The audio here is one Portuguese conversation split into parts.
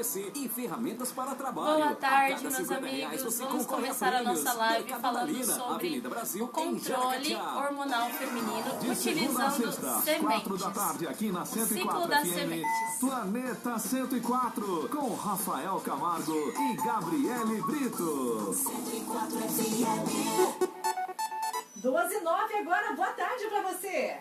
PC e ferramentas para trabalho. Boa tarde, meus amigos. Vamos começar a nossa live falando sobre o controle hormonal feminino utilizando sementes. 4 da tarde aqui na 104 Ciclo das FM, sementes. Planeta 104, com Rafael Camargo e Gabriele Brito. 104 FM. 12h09 agora, boa tarde pra você.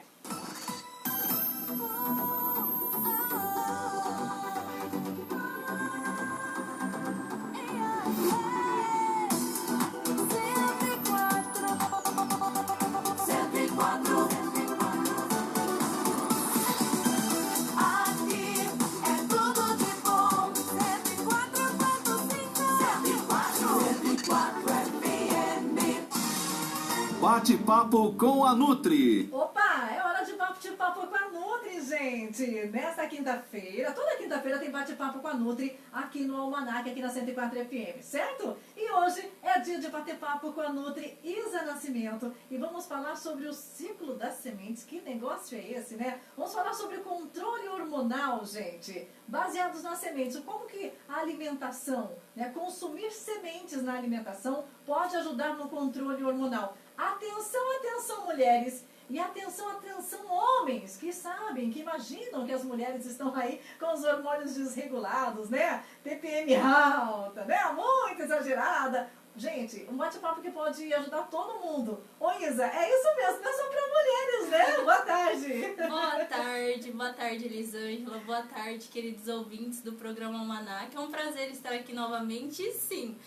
Bate-papo com a Nutri. Opa, é hora de bate-papo com a Nutri, gente. Nesta quinta-feira, toda quinta-feira tem bate-papo com a Nutri aqui no Almanac, aqui na 104 FM, certo? E hoje é dia de bater papo com a Nutri Isa Nascimento e vamos falar sobre o ciclo das sementes. Que negócio é esse, né? Vamos falar sobre o controle hormonal, gente, baseados nas sementes. Como que a alimentação, né, consumir sementes na alimentação pode ajudar no controle hormonal. Atenção, atenção, mulheres. E atenção, atenção, homens, que sabem, que imaginam que as mulheres estão aí com os hormônios desregulados, né? TPM alta, né? Muito exagerada. Gente, um bate-papo que pode ajudar todo mundo. Ô Isa, é isso mesmo, não é só para mulheres, né? Boa tarde. Boa tarde, Elisângela. Boa tarde, queridos ouvintes do programa Almanac. É um prazer estar aqui novamente, e sim.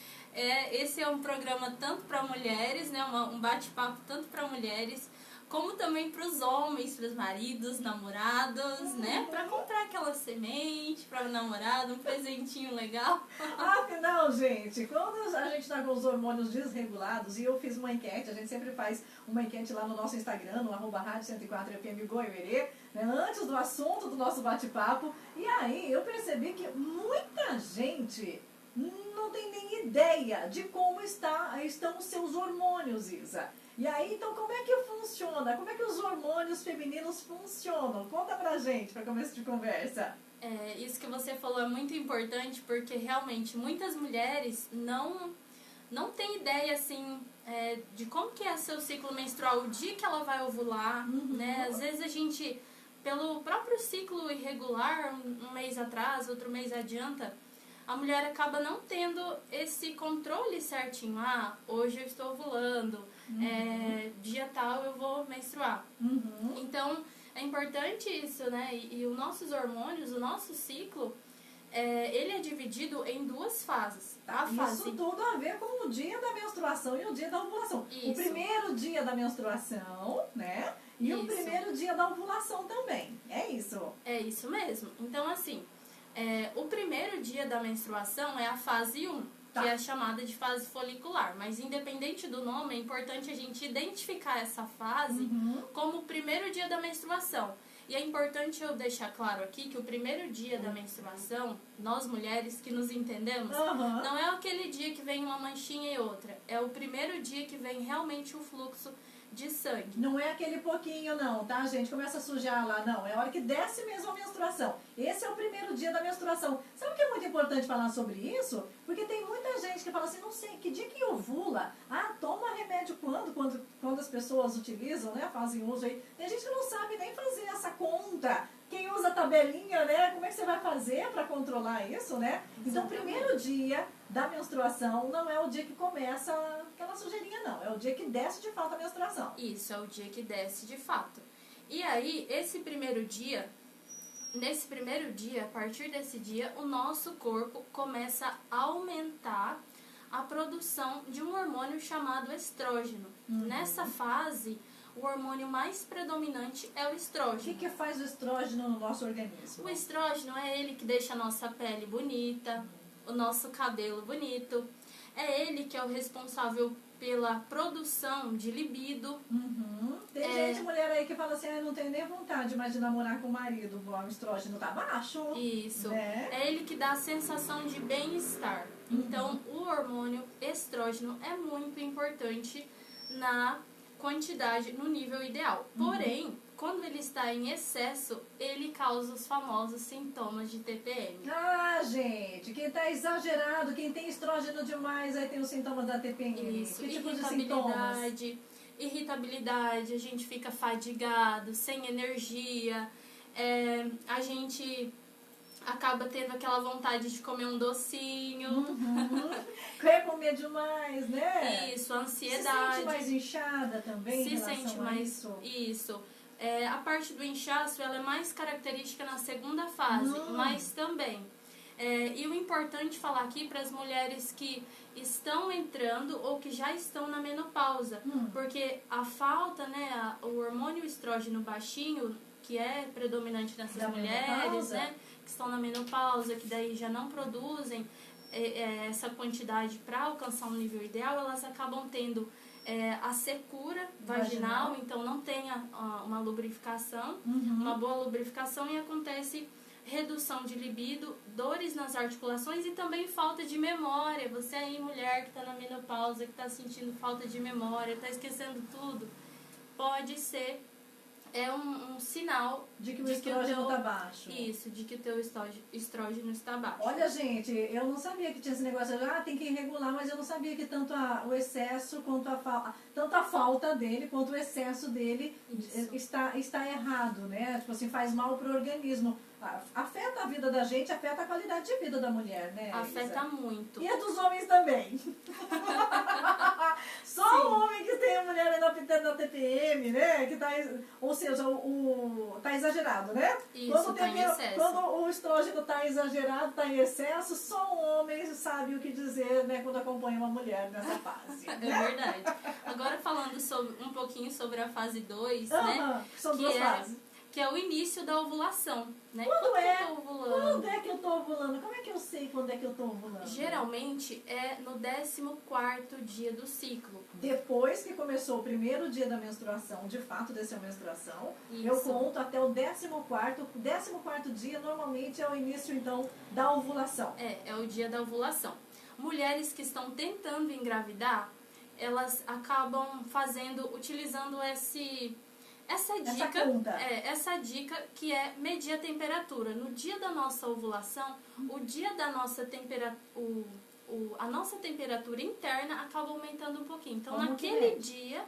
Esse é um programa tanto para mulheres, né? Um bate-papo tanto para mulheres, como também para os homens, para os maridos, namorados, né? Para comprar aquela semente para o namorado, um presentinho legal. Afinal, gente, quando a gente está com os hormônios desregulados, e eu fiz uma enquete, a gente sempre faz uma enquete lá no nosso Instagram, no @rádio 104FM Goiuerê, né, antes do assunto do nosso bate-papo, e aí eu percebi que muita gente não tem nem ideia de como estão os seus hormônios, Isa. E aí, então, como é que funciona? Como é que os hormônios femininos funcionam? Conta pra gente, para começo de conversa. Isso que você falou é muito importante, porque realmente muitas mulheres não têm ideia, assim, de como que é seu ciclo menstrual, o dia que ela vai ovular, né? Às vezes a gente, pelo próprio ciclo irregular, um mês atrás, outro mês adianta, a mulher acaba não tendo esse controle certinho. Hoje eu estou ovulando, dia tal eu vou menstruar. Então, é importante isso, né? E os nossos hormônios, o nosso ciclo, ele é dividido em duas fases. Isso tudo a ver com o dia da menstruação e o dia da ovulação. Isso. O primeiro dia da menstruação, né? E o primeiro dia da ovulação também. É isso? É isso mesmo. Então, assim, o primeiro dia da menstruação é a fase 1, que é chamada de fase folicular. Mas independente do nome, é importante a gente identificar essa fase como o primeiro dia da menstruação. E é importante eu deixar claro aqui que o primeiro dia da menstruação, nós mulheres que nos entendemos, não é aquele dia que vem uma manchinha e outra. É o primeiro dia que vem realmente o fluxo de sangue. Não é aquele pouquinho não, tá, gente? Começa a sujar lá, não. É a hora que desce mesmo a menstruação. Esse é o primeiro dia da menstruação. Sabe o que é muito importante falar sobre isso? Porque tem muita gente que fala assim, não sei, que dia que ovula? Toma remédio quando as pessoas utilizam, né? Fazem uso aí. Tem gente que não sabe nem fazer essa conta. Quem usa tabelinha, né? Como é que você vai fazer para controlar isso, né? Então, o primeiro dia da menstruação não é o dia que começa aquela sujeirinha, não. É o dia que desce de fato a menstruação. Isso, é o dia que desce de fato. E aí, nesse primeiro dia, a partir desse dia, o nosso corpo começa a aumentar a produção de um hormônio chamado estrógeno. Nessa fase, o hormônio mais predominante é o estrógeno. O que faz o estrógeno no nosso organismo? O estrógeno é ele que deixa a nossa pele bonita, o nosso cabelo bonito. É ele que é o responsável pela produção de libido. Tem gente, mulher aí, que fala assim, não tenho nem vontade mais de namorar com o marido, o estrógeno tá baixo. Isso. Né? É ele que dá a sensação de bem-estar. Então, o hormônio estrógeno é muito importante na quantidade, no nível ideal. Porém, quando ele está em excesso, ele causa os famosos sintomas de TPM. Ah, gente, quem tá exagerado, quem tem estrógeno demais, aí tem os sintomas da TPM. Isso, Que tipo de sintomas? irritabilidade, a gente fica fadigado, sem energia, a gente acaba tendo aquela vontade de comer um docinho. Quer comer demais, né? Isso, Se ansiedade. sente mais inchada também em Se relação sente a mais. isso? A parte do inchaço ela é mais característica na segunda fase, mas também. E o importante falar aqui para as mulheres que estão entrando ou que já estão na menopausa, porque a falta, né, o hormônio estrógeno baixinho, que é predominante nessas Da mulheres, menopausa? né, que estão na menopausa, que daí já não produzem essa quantidade para alcançar um nível ideal, elas acabam tendo a secura vaginal, então não tem uma lubrificação, uma boa lubrificação, e acontece redução de libido, dores nas articulações e também falta de memória. Você aí, mulher que está na menopausa, que está sentindo falta de memória, está esquecendo tudo, pode ser um sinal De que o estrógeno está baixo. Isso, de que o teu estrógeno está baixo. Olha, gente, eu não sabia que tinha esse negócio de, tem que regular, mas eu não sabia que tanto o excesso quanto tanto a falta dele quanto o excesso dele está errado, né? Tipo assim, faz mal pro organismo. Afeta a vida da gente, afeta a qualidade de vida da mulher, né? Afeta Isa? muito. E a dos homens também. Só o homem que tem a mulher aí na TPM, né? Que tá, ou seja, tá exagerado, né? Isso, Quando tá em excesso. Quando o estrógeno tá exagerado, tá em excesso, só o homem sabe o que dizer, né? Quando acompanha uma mulher nessa fase. É verdade. Agora falando um pouquinho sobre a fase 2, né? São duas fases. Que é o início da ovulação, né? Quando é? eu tô ovulando? Quando é que eu tô ovulando? Como é que eu sei quando é que eu tô ovulando? Geralmente é no 14º dia do ciclo. Depois que começou o primeiro dia da menstruação, de fato desceu a menstruação, Isso. eu conto até o 14º. O 14º dia normalmente é o início, então, da ovulação. É o dia da ovulação. Mulheres que estão tentando engravidar, elas acabam utilizando essa dica, conta. essa dica que é medir a temperatura. No dia da nossa ovulação, o dia da nossa temperatura, a nossa temperatura interna acaba aumentando um pouquinho. Então, Como naquele dia,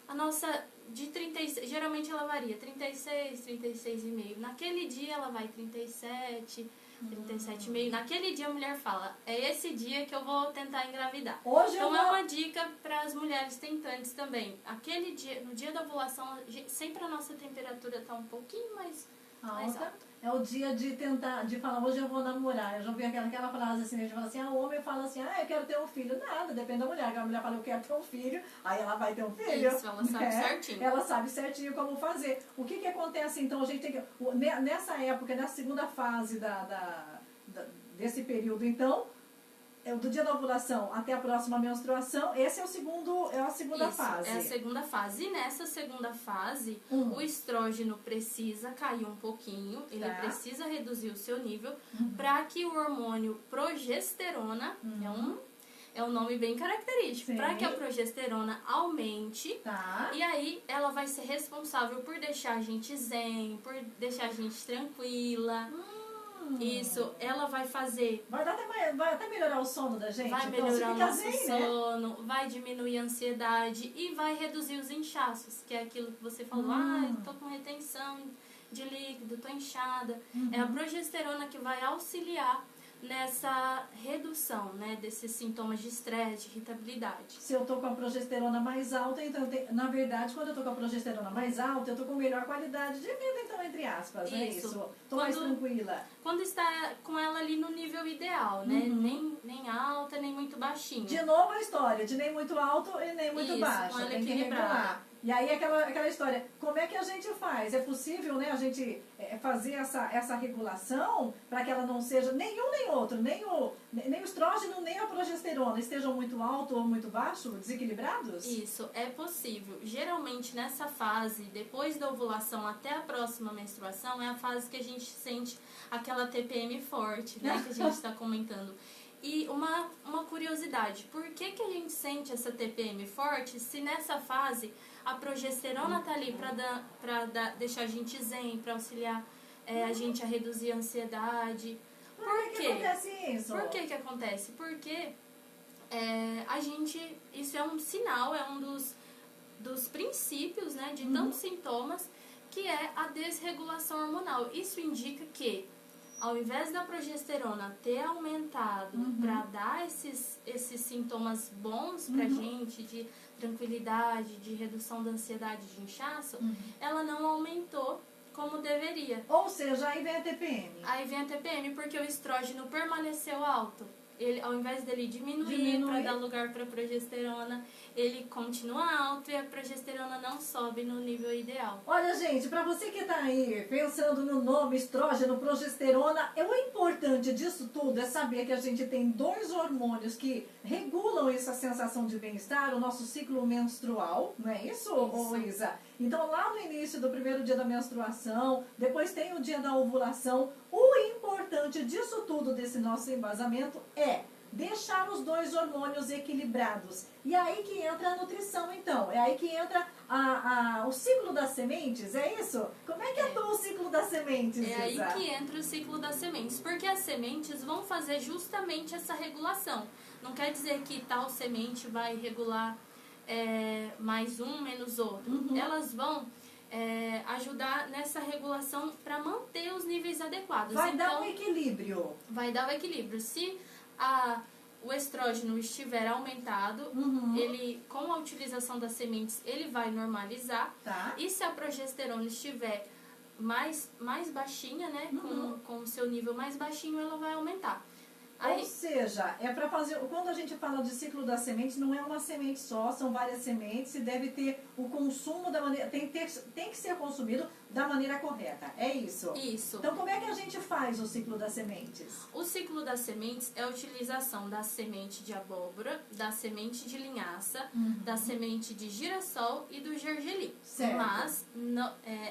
a nossa de 36, geralmente ela varia 36, 36,5. Naquele dia ela vai 37, 37,5. Naquele dia a mulher fala, é esse dia que eu vou tentar engravidar. Hoje Então eu é vou... uma dica para as mulheres tentantes também. Aquele dia, no dia da ovulação, sempre a nossa temperatura está um pouquinho mais alta. É o dia de tentar, de falar, hoje eu vou namorar. Eu já ouvi aquela frase assim, de falar assim, o homem fala assim, eu quero ter um filho. Nada, depende da mulher. A mulher fala, eu quero ter um filho, aí ela vai ter um filho. Isso, ela sabe certinho. Ela sabe certinho como fazer. O que acontece então? A gente tem que, nessa época, nessa segunda fase desse período, então, do dia da ovulação até a próxima menstruação, esse é a segunda fase. É a segunda fase. E nessa segunda fase, o estrógeno precisa cair um pouquinho, ele precisa reduzir o seu nível, para que o hormônio progesterona, é um nome bem característico, para que a progesterona aumente, e aí ela vai ser responsável por deixar a gente zen, por deixar a gente tranquila. Isso, ela vai fazer... Vai até melhorar o sono da gente? Vai então, melhorar o nosso zen, sono, né? Vai diminuir a ansiedade e vai reduzir os inchaços, que é aquilo que você falou, tô com retenção de líquido, tô inchada. É a progesterona que vai auxiliar nessa redução, né, desses sintomas de estresse, de irritabilidade. Se eu tô com a progesterona mais alta, então, na verdade, quando eu tô com a progesterona mais alta, eu tô com melhor qualidade de vida, então, entre aspas, né? Isso. Tô mais tranquila. Quando está com ela ali no nível ideal, né? Nem alta, nem muito baixinha. De novo a história, de nem muito alto e nem muito baixo. Com ela tem que equilibrada. regular. E aí aquela história, como é que a gente faz? É possível, né, a gente fazer essa regulação para que ela não seja nenhum nem outro, nem o estrógeno, nem a progesterona estejam muito alto ou muito baixo, desequilibrados? Isso, é possível. Geralmente nessa fase, depois da ovulação até a próxima menstruação, é a fase que a gente sente aquela TPM forte, né, que a gente está comentando. E uma curiosidade, por que a gente sente essa TPM forte se nessa fase a progesterona tá ali para deixar a gente zen, para auxiliar a gente a reduzir a ansiedade? Por que acontece isso? Por que acontece? Porque isso é um sinal, é um dos princípios, né, de tantos sintomas, que é a desregulação hormonal. Isso indica que, ao invés da progesterona ter aumentado para dar esses sintomas bons pra gente, de tranquilidade, de redução da ansiedade, de inchaço, ela não aumentou como deveria. Ou seja, aí vem a TPM. Aí vem a TPM porque o estrógeno permaneceu alto. Ele, ao invés dele diminuir para dar lugar para a progesterona, ele continua alto e a progesterona não sobe no nível ideal. Olha, gente, para você que tá aí pensando no nome estrógeno, progesterona, o importante disso tudo é saber que a gente tem 2 hormônios que regulam essa sensação de bem-estar, o nosso ciclo menstrual, não é isso, Isa? Então, lá no início do primeiro dia da menstruação, depois tem o dia da ovulação, o importante disso tudo, desse nosso embasamento, é deixar os 2 hormônios equilibrados. E aí que entra a nutrição, então. É aí que entra o ciclo das sementes, é isso? Como é que atua o ciclo das sementes, Isa? É aí que entra o ciclo das sementes, porque as sementes vão fazer justamente essa regulação. Não quer dizer que tal semente vai regular mais um, menos outro. Elas vão ajudar nessa regulação para manter os níveis adequados. Vai dar um equilíbrio. Vai dar o equilíbrio. Se o estrógeno estiver aumentado, ele, com a utilização das sementes, ele vai normalizar. Tá. E se a progesterona estiver mais baixinha, né, com o seu nível mais baixinho, ela vai aumentar. Ou seja, é para fazer. Quando a gente fala de ciclo das sementes, não é uma semente só, são várias sementes e deve ter o consumo da maneira. Tem que ser consumido da maneira correta. É isso? Isso. Então, como é que a gente faz o ciclo das sementes? O ciclo das sementes é a utilização da semente de abóbora, da semente de linhaça, da semente de girassol e do gergelim. Certo. Mas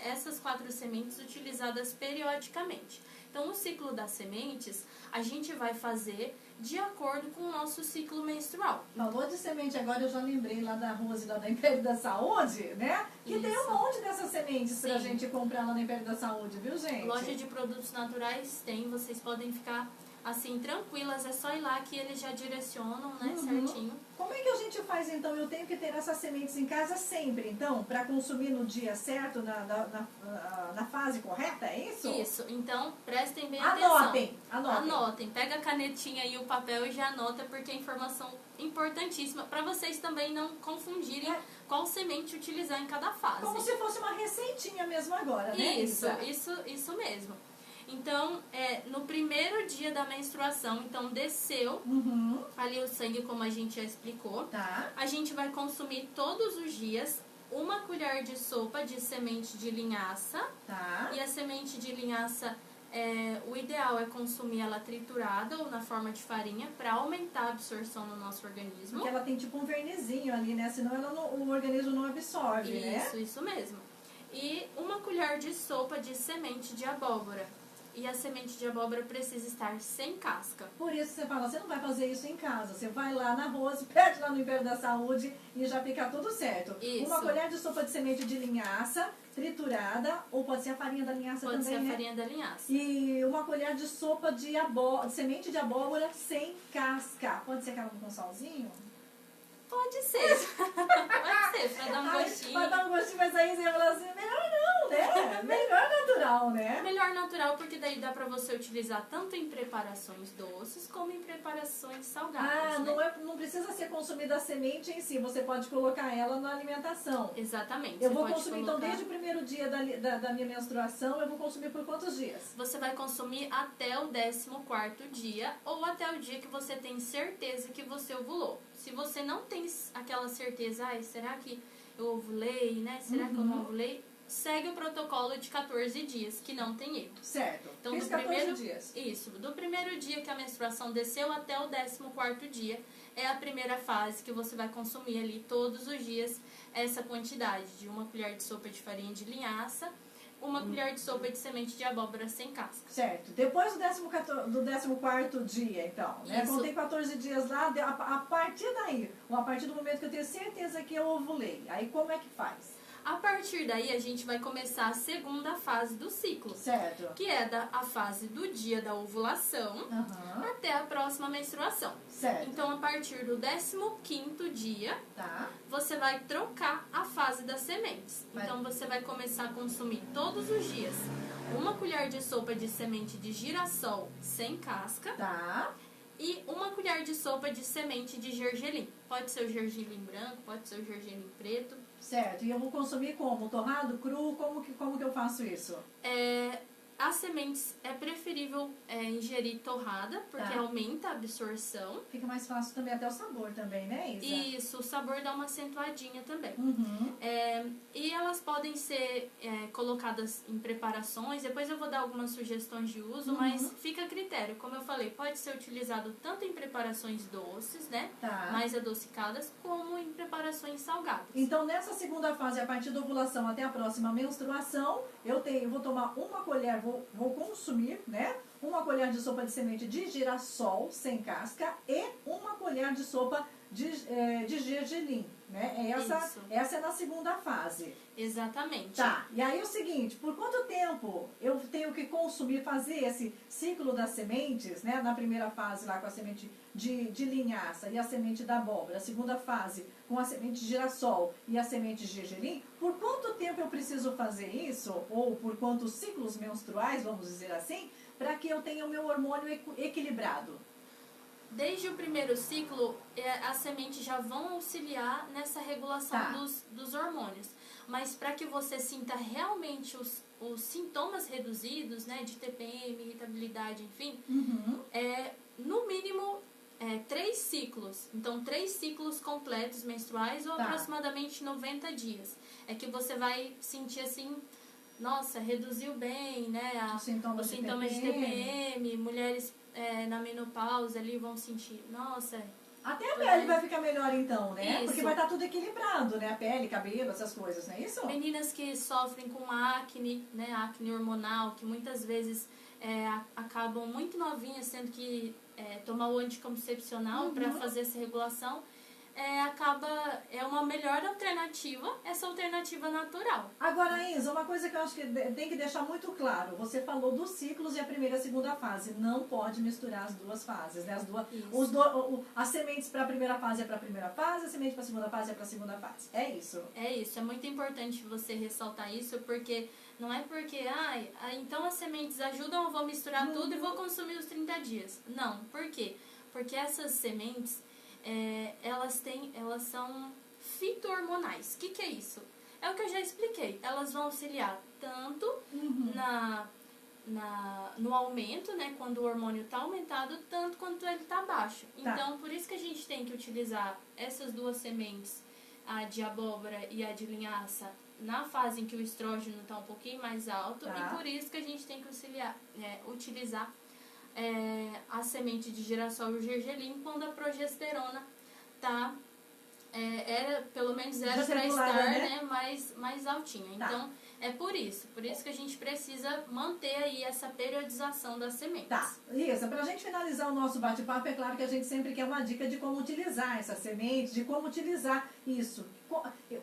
essas 4 sementes utilizadas periodicamente. Então, o ciclo das sementes a gente vai fazer de acordo com o nosso ciclo menstrual. Falou de semente agora, eu já lembrei lá da Rose, lá da Império da Saúde, né? Que tem um monte dessas sementes pra gente comprar lá na Império da Saúde, viu, gente? Loja de produtos naturais tem, vocês podem ficar assim, tranquilas, é só ir lá que eles já direcionam, né, certinho. Como é que a gente faz, então? Eu tenho que ter essas sementes em casa sempre, então, para consumir no dia certo, na fase correta, é isso? Isso, então prestem bem atenção. Anotem. Pega a canetinha e o papel e já anota, porque é informação importantíssima para vocês também não confundirem qual semente utilizar em cada fase. Como se fosse uma receitinha mesmo agora, né? Isso mesmo. Então, no primeiro dia da menstruação, então desceu ali o sangue, como a gente já explicou. Tá. A gente vai consumir todos os dias 1 colher de sopa de semente de linhaça. Tá. E a semente de linhaça, o ideal é consumir ela triturada ou na forma de farinha para aumentar a absorção no nosso organismo. Porque ela tem tipo um vernizinho ali, né? Senão o organismo não absorve, né? Isso mesmo. E 1 colher de sopa de semente de abóbora. E a semente de abóbora precisa estar sem casca. Por isso você fala, você não vai fazer isso em casa. Você vai lá na Rose, pede lá no Império da Saúde e já fica tudo certo. Isso. 1 colher de sopa de semente de linhaça, triturada, ou pode ser a farinha da linhaça Pode também, ser a né? farinha da linhaça. E 1 colher de sopa de semente de abóbora sem casca. Pode ser aquela com salzinho? Pode ser. Pode ser, pra dar um gostinho. Pra dar um gostinho, mas aí você vai falar assim, melhor não, né? Melhor natural, né? Melhor natural, porque daí dá pra você utilizar tanto em preparações doces como em preparações salgadas, né? Não precisa ser consumida a semente em si, você pode colocar ela na alimentação. Exatamente. Eu você vou pode consumir, colocar... então, desde o primeiro dia da minha menstruação, eu vou consumir por quantos dias? Você vai consumir até o 14º dia ou até o dia que você tem certeza que você ovulou. Se você não tem aquela certeza, será que eu ovulei, né? Será que eu não ovulei? Segue o protocolo de 14 dias, que não tem erro. Certo. Então, Fiz do 14 primeiro dias. Isso, do primeiro dia que a menstruação desceu até o 14º dia, é a primeira fase que você vai consumir ali todos os dias essa quantidade de 1 colher de sopa de farinha de linhaça, uma colher de sopa de semente de abóbora sem casca. Certo. Depois do 14º dia, então, né? Isso. Contei 14 dias lá, a partir daí, ou a partir do momento que eu tenho certeza que eu ovulei, aí como é que faz? A partir daí, a gente vai começar a segunda fase do ciclo, Certo. que é a fase do dia da ovulação Aham. até a próxima menstruação. Certo. Então, a partir do 15º dia, Tá. você vai trocar a fase das sementes. Vai. Então, você vai começar a consumir todos os dias uma colher de sopa de semente de girassol sem casca Tá. e uma colher de sopa de semente de gergelim. Pode ser o gergelim branco, pode ser o gergelim preto. Certo. E eu vou consumir como? Torrado, cru? Como que eu faço isso? As sementes é preferível ingerir torrada, porque Tá. aumenta a absorção. Fica mais fácil também, até o sabor também, né, Isa? Isso, o sabor dá uma acentuadinha também. Uhum. E elas podem ser colocadas em preparações. Depois eu vou dar algumas sugestões de uso, mas fica a critério. Como eu falei, pode ser utilizado tanto em preparações doces, né? Tá. Mais adocicadas, como em preparações salgadas. Então, nessa segunda fase, a partir da ovulação até a próxima menstruação, eu vou tomar uma colher, vou consumir, né? Uma colher de sopa de semente de girassol sem casca e uma colher de sopa de gergelim, né? Isso. Essa é na segunda fase. Exatamente. Tá, e aí é o seguinte, por quanto tempo eu tenho que consumir, fazer esse ciclo das sementes, né? Na primeira fase lá com a semente de linhaça e a semente da abóbora, a segunda fase com a semente de girassol e a semente de gergelim, por quanto tempo eu preciso fazer isso, ou por quantos ciclos menstruais, vamos dizer assim, para que eu tenha o meu hormônio equilibrado? Desde o primeiro ciclo, as sementes já vão auxiliar nessa regulação Tá. dos hormônios. Mas para que você sinta realmente os sintomas reduzidos, né, de TPM, irritabilidade, enfim, no mínimo 3 ciclos. Então, 3 ciclos completos menstruais ou Tá. aproximadamente 90 dias. É que você vai sentir assim, nossa, reduziu bem, né, Os sintomas os de sintomas de TPM. TPM, mulheres na menopausa ali vão sentir, nossa, Até a pele vai ficar melhor então, né? Isso. Porque vai estar tudo equilibrado, né? A pele, cabelo, essas coisas, não é isso? meninas que sofrem com acne, né, acne hormonal, que muitas vezes acabam muito novinhas, tendo que tomar o anticoncepcional para fazer essa regulação, é uma melhor alternativa, essa alternativa natural. Agora, Isa, uma coisa que eu acho que tem que deixar muito claro. Você falou dos ciclos e a primeira e a segunda fase. Não pode misturar as duas fases, né? As sementes para a primeira fase é para a primeira fase, a semente para a segunda fase é para a segunda fase. É isso. É isso, é muito importante você ressaltar isso, porque não é porque, então as sementes ajudam, eu vou misturar tudo e vou consumir os 30 dias. Não, por quê? Porque essas sementes, elas são fito-hormonais. O que é isso? É o que eu já expliquei. Elas vão auxiliar tanto no aumento, né, quando o hormônio está aumentado, tanto quanto ele está baixo. Tá. Então, por isso que a gente tem que utilizar essas duas sementes, a de abóbora e a de linhaça, na fase em que o estrógeno está um pouquinho mais alto. Tá. E por isso que a gente tem que utilizar a semente de girassol e o gergelim quando a progesterona está pelo menos era para Desregulada, estar, né? mais altinha. Tá. Então, é por isso que a gente precisa manter aí essa periodização das sementes. Tá, Isa, pra gente finalizar o nosso bate-papo, é claro que a gente sempre quer uma dica de como utilizar essa semente, de como utilizar isso.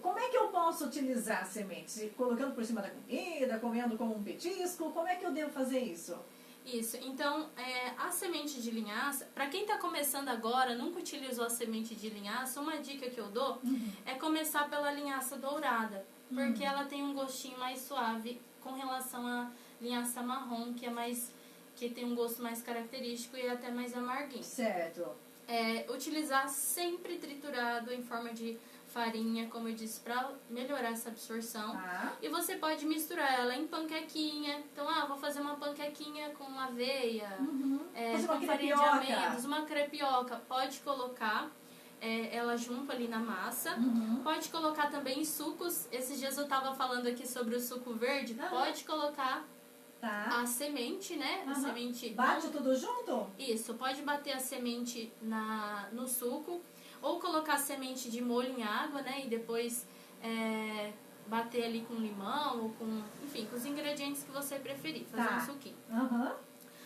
Como é que eu posso utilizar a semente? Colocando por cima da comida, comendo como um petisco? Como é que eu devo fazer isso? Isso, então a semente de linhaça, para quem está começando agora, nunca utilizou a semente de linhaça, uma dica que eu dou é começar pela linhaça dourada, porque ela tem um gostinho mais suave com relação à linhaça marrom, que tem um gosto mais característico e até mais amarguinho. Certo. Utilizar sempre triturado em forma de farinha, como eu disse, para melhorar essa absorção. Tá. E você pode misturar ela em panquequinha. Então, vou fazer uma panquequinha com aveia, Fazer uma com farinha de crepioca. amêndoas, uma crepioca. Pode colocar ela junto ali na massa. Pode colocar também em sucos. Esses dias eu estava falando aqui sobre o suco verde. Pode colocar Tá. a semente, né? A semente. Bate tudo junto? Isso, pode bater a semente no suco ou colocar a semente de molho em água, né? E depois bater ali com limão ou com, enfim, com os ingredientes que você preferir, fazer Tá. um suquinho. Aham.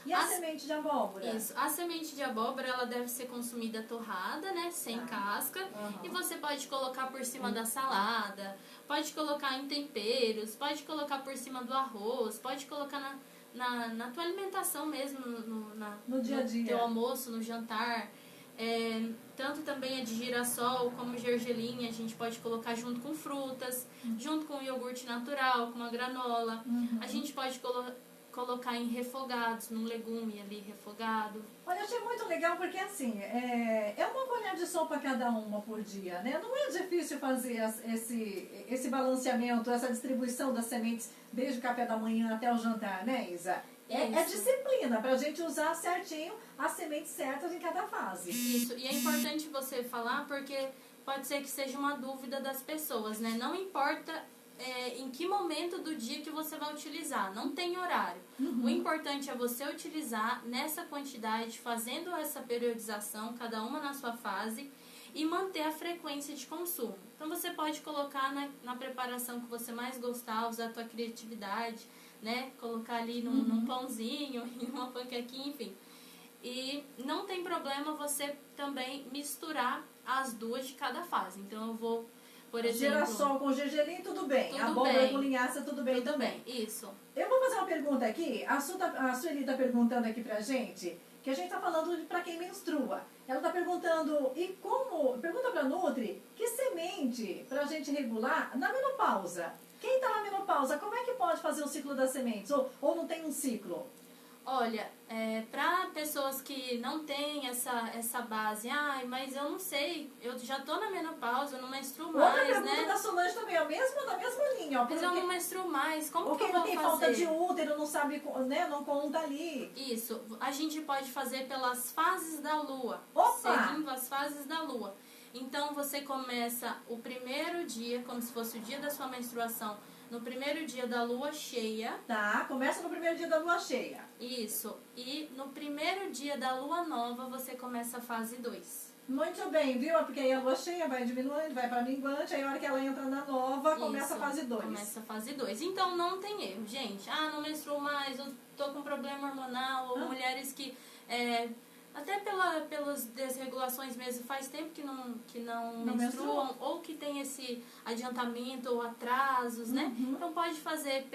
E a semente de abóbora? Isso. A semente de abóbora, ela deve ser consumida torrada, né? Sem casca. Aham. E você pode colocar por cima da salada, pode colocar em temperos, pode colocar por cima do arroz, pode colocar na tua alimentação mesmo, No dia a dia. no teu almoço, no jantar. Tanto também a de girassol como gergelim, a gente pode colocar junto com frutas, junto com iogurte natural, com a granola. A gente pode colocar em refogados, num legume ali refogado. Olha, eu achei muito legal porque assim, é uma colher de sopa cada uma por dia, né? Não é difícil fazer esse balanceamento, essa distribuição das sementes desde o café da manhã até o jantar, né, Isa? É Isso. disciplina pra gente usar certinho as sementes certas em cada fase. Isso, e é importante você falar porque pode ser que seja uma dúvida das pessoas, né? Não importa em que momento do dia que você vai utilizar, não tem horário. O importante é você utilizar nessa quantidade, fazendo essa periodização, cada uma na sua fase, e manter a frequência de consumo. Então você pode colocar na preparação que você mais gostar, usar a tua criatividade, né? Colocar ali num pãozinho, em uma panquequinha, enfim. E não tem problema você também misturar as duas de cada fase. Então eu vou, por exemplo... Girassol com gergelim, tudo bem. Tudo Abóbora bem. com linhaça, tudo bem Tudo também. bem, isso. Eu vou fazer uma pergunta aqui. A Sueli está perguntando aqui pra gente, que a gente está falando para quem menstrua. Ela está perguntando, pergunta pra Nutri, que semente pra gente regular na menopausa? Quem está na menopausa, como é que pode fazer o ciclo das sementes? Ou não tem um ciclo? Olha, para pessoas que não têm essa base, mas eu não sei, eu já tô na menopausa, eu não menstruo Outra mais, pergunta né? da Solange também, da mesma linha. Ó, Mas eu não menstruo mais, como que eu quem vou tem fazer? falta de útero, não sabe, né, não conta ali. Isso, a gente pode fazer pelas fases da lua, Opa! seguindo as fases da lua. Então você começa o primeiro dia, como se fosse o dia da sua menstruação, no primeiro dia da lua cheia. Tá, começa no primeiro dia da lua cheia. Isso, e no primeiro dia da lua nova você começa a fase 2. Muito bem, viu? Porque aí a lua cheia vai diminuindo, vai para minguante, aí a hora que ela entra na nova, começa a Isso, fase 2. Começa a fase 2. Então não tem erro, gente. Não menstruo mais, eu tô com problema hormonal, ou mulheres que... até pelas desregulações mesmo, faz tempo que não menstruam, ou que tem esse adiantamento ou atrasos, né? Então pode fazer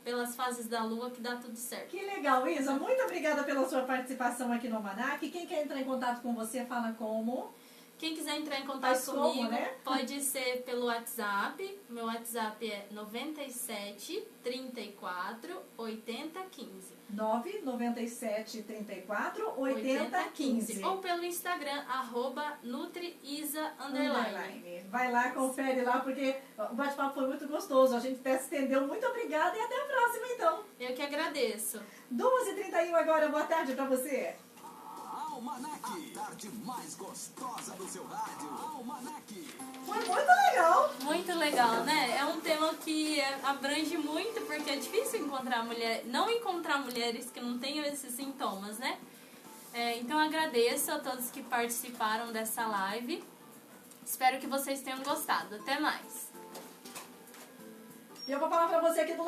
pelas fases da lua que dá tudo certo. Que legal, Isa. Muito obrigada pela sua participação aqui no Almanac. Quem quer entrar em contato com você, fala como? Quem quiser entrar em contato Faz como, comigo, né? pode ser pelo WhatsApp. Meu WhatsApp é 97 34 80 15. 997 34 80 15. Ou pelo Instagram, @NutriIsa_. Vai lá, confere lá, porque o bate-papo foi muito gostoso. A gente até se estendeu. Muito obrigada e até a próxima, então. Eu que agradeço. 12h31 agora. Boa tarde pra você. Almanac, tarde mais gostosa do seu rádio. Almanac. Foi muito legal. Muito legal, né? É um tema que abrange muito, porque é difícil não encontrar mulheres que não tenham esses sintomas, né? Então agradeço a todos que participaram dessa live. Espero que vocês tenham gostado. Até mais. E eu vou falar pra você aqui do lado.